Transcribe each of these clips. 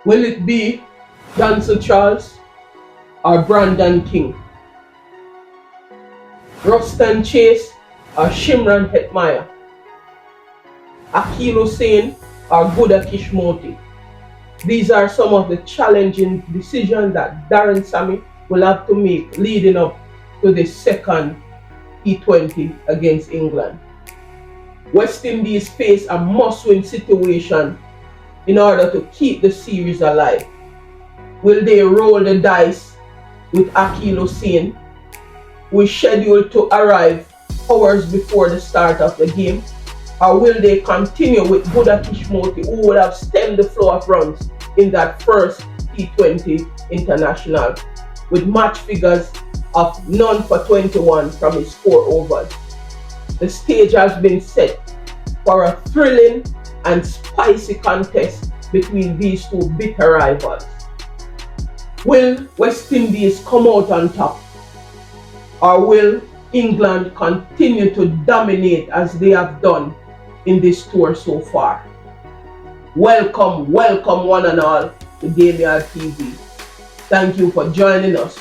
Will it be Dancer Charles or Brandon King? Ruston Chase or Shimran Hetmaya? Akil Hussain or Buddha Kishmoti? These are some of the challenging decisions that Darren Sammy will have to make leading up to the second T20 against England. West Indies face a must-win situation in order to keep the series alive. Will they roll the dice with Akil Hussain, who is scheduled to arrive hours before the start of the game? Or will they continue with Buddha Kishmoti, who would have stemmed the flow of runs in that first T20 international, with match figures of none for 21 from his 4 overs? The stage has been set for a thrilling and spicy contest between these two bitter rivals. Will West Indies come out on top, or will England continue to dominate as they have done in this tour so far? Welcome one and all to Gameyaaad TV. Thank you for joining us.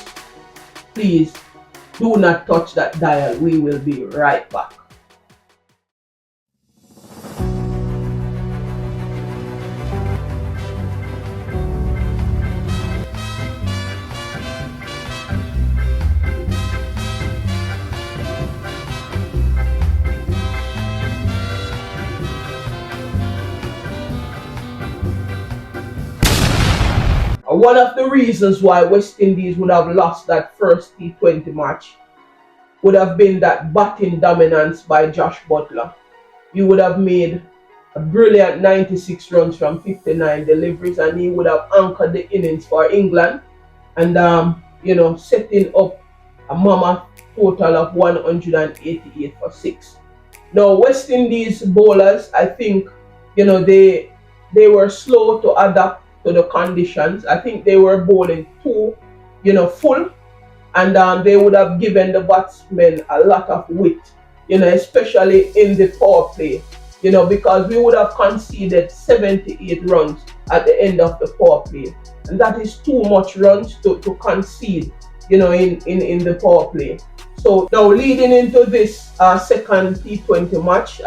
Please do not touch that dial. We will be right back. One of the reasons why West Indies would have lost that first T20 match would have been that batting dominance by Josh Buttler. He would have made a brilliant 96 runs from 59 deliveries, and he would have anchored the innings for England and setting up a mammoth total of 188 for 6. Now, West Indies bowlers, I think, they were slow to adapt to the conditions. I think they were bowling too, full, and they would have given the batsmen a lot of width, especially in the power play, because we would have conceded 78 runs at the end of the power play, and that is too much runs to concede, in the power play. So now, leading into this second T20 match,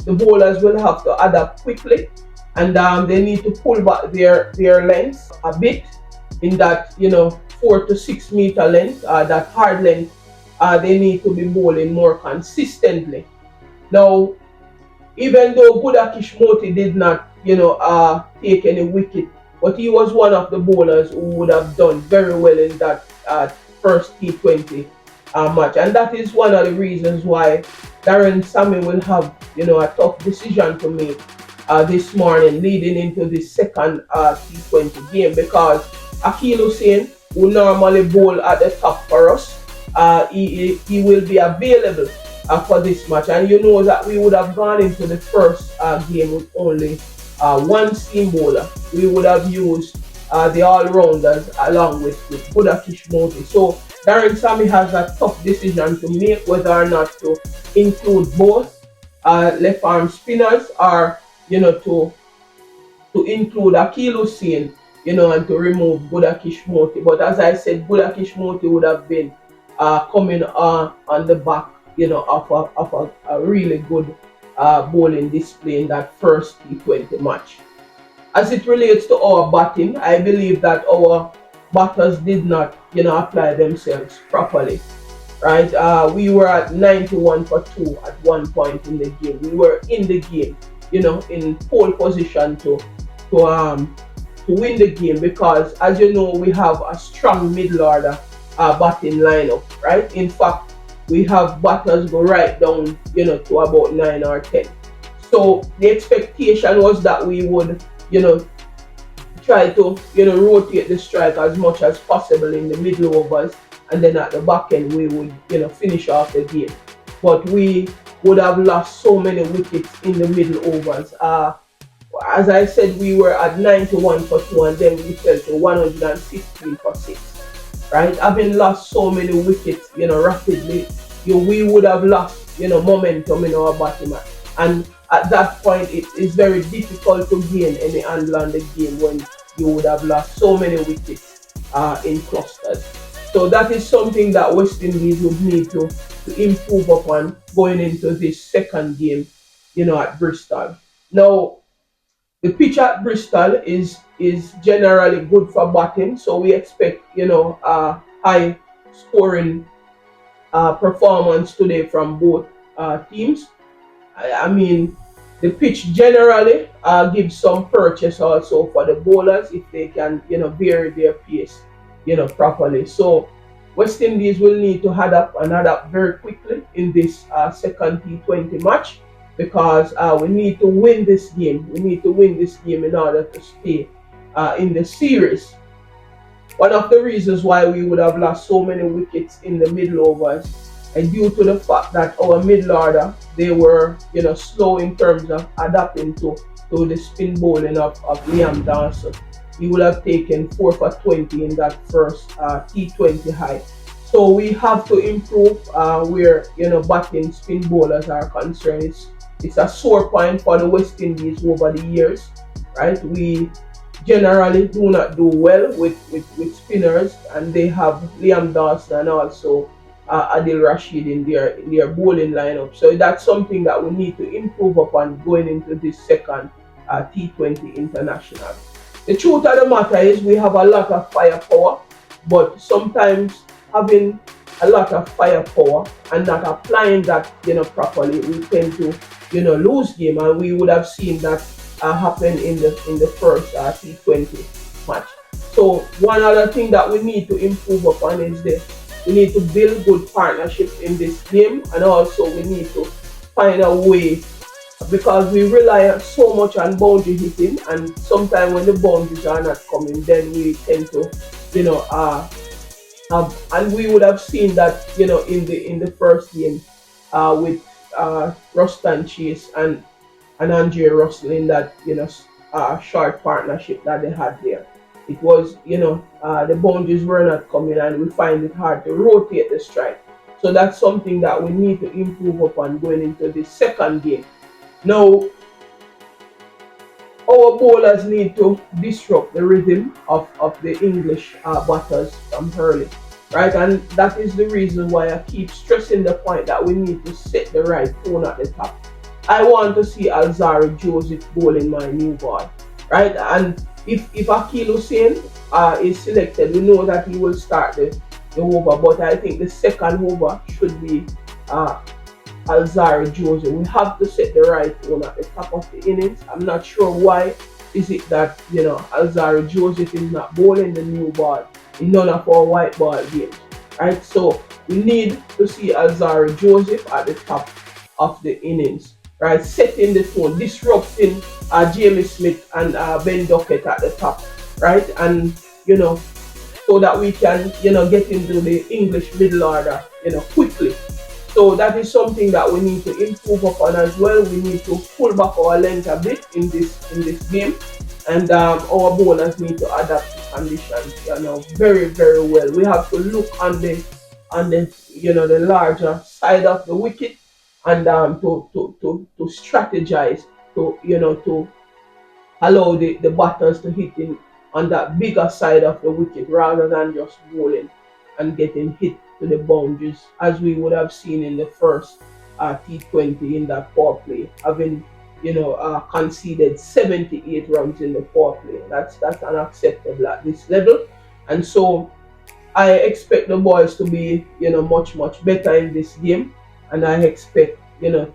the bowlers will have to adapt quickly, and they need to pull back their length a bit in that 4 to 6 meter length, that hard length. They need to be bowling more consistently. Now, even though Buddha Kishmoti did not take any wicket, but he was one of the bowlers who would have done very well in that first T20 match, and that is one of the reasons why Darren Sammy will have a tough decision to make this morning leading into the second T20 game, because Akil Hussain, who normally bowl at the top for us, he will be available for this match, and that we would have gone into the first game with only one seam bowler. We would have used the all-rounders along with Buddha Kishmoti. So Darren Sammy has a tough decision to make, whether or not to include both left arm spinners, or to include Akil Hussain, and to remove Buddha Kishmoti. But as I said, Buddha Kishmoti would have been coming on the back, of a really good bowling display in that first T20 match. As it relates to our batting, I believe that our batters did not, apply themselves properly. Right? We were at 91 for 2 at one point in the game. We were in the game, in pole position to win the game, because, as you know, we have a strong middle order batting lineup, right? In fact, we have batters go right down, to about 9 or 10. So the expectation was that we would, try to, rotate the strike as much as possible in the middle overs, and then at the back end we would, finish off the game. But we would have lost so many wickets in the middle overs. As I said, we were at 91 for 2, and then we fell to 115 for 6. Right? Having lost so many wickets, rapidly, we would have lost, momentum in our batting. And at that point, it is very difficult to gain any handle on the game when you would have lost so many wickets in clusters. So that is something that West Indies would need to improve upon going into this second game, at Bristol. Now, the pitch at Bristol is generally good for batting, so we expect a high scoring performance today from both teams. I mean, the pitch generally gives some purchase also for the bowlers if they can, vary their pace, properly. So West Indies will need to adapt very quickly in this second T20 match because we need to win this game. We need to win this game in order to stay in the series. One of the reasons why we would have lost so many wickets in the middle overs and due to the fact that our middle order, they were, slow in terms of adapting to the spin bowling of Liam Dawson. He would have taken 4 for 20 in that first T20 high. So we have to improve where, batting spin bowlers are concerned. It's a sore point for the West Indies over the years, right? We generally do not do well with spinners, and they have Liam Dawson and also Adil Rashid in their bowling lineup. So that's something that we need to improve upon going into this second T20 international. The truth of the matter is we have a lot of firepower, but sometimes having a lot of firepower and not applying that properly, we tend to lose game, and we would have seen that happen in the first T20 match. So one other thing that we need to improve upon is we need to build good partnerships in this game, and also we need to find a way, because we rely so much on boundary hitting, and sometimes when the boundaries are not coming, then we tend to and we would have seen that in the first game with Rustan Chase and Andre Russell in that short partnership that they had there. It was the boundaries were not coming, and we find it hard to rotate the strike. So that's something that we need to improve upon going into the second game. Now, our bowlers need to disrupt the rhythm of the English batters from early, right? And that is the reason why I keep stressing the point that we need to set the right tone at the top. I want to see Alzarri Joseph bowling my new ball, right? And if Akeal Hussain is selected, we know that he will start the over, but I think the second over should be Alzarri Joseph. We have to set the right tone at the top of the innings. I'm not sure why is it that Alzarri Joseph is not bowling the new ball in none of our white ball games, right? So we need to see Alzarri Joseph at the top of the innings, right? Setting the tone, disrupting Jamie Smith and Ben Duckett at the top, right? And so that we can get into the English middle order quickly. So that is something that we need to improve upon as well. We need to pull back our length a bit in this game, and our bowlers need to adapt to conditions very, very well. We have to look on the the larger side of the wicket, and to strategize to allow the batters to hit on that bigger side of the wicket rather than just bowling and getting hit to the boundaries, as we would have seen in the first T20 in that power play, having conceded 78 runs in the power play. That's unacceptable at this level, and so I expect the boys to be much better in this game, and I expect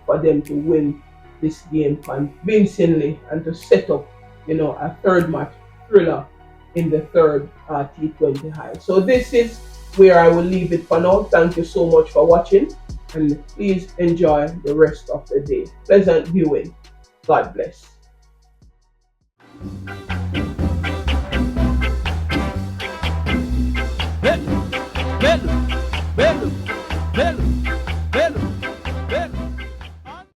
for them to win this game convincingly and to set up a third match thriller in the third T20 high. So this is where I will leave it for now. Thank you so much for watching, and please enjoy the rest of the day. Pleasant viewing. God bless.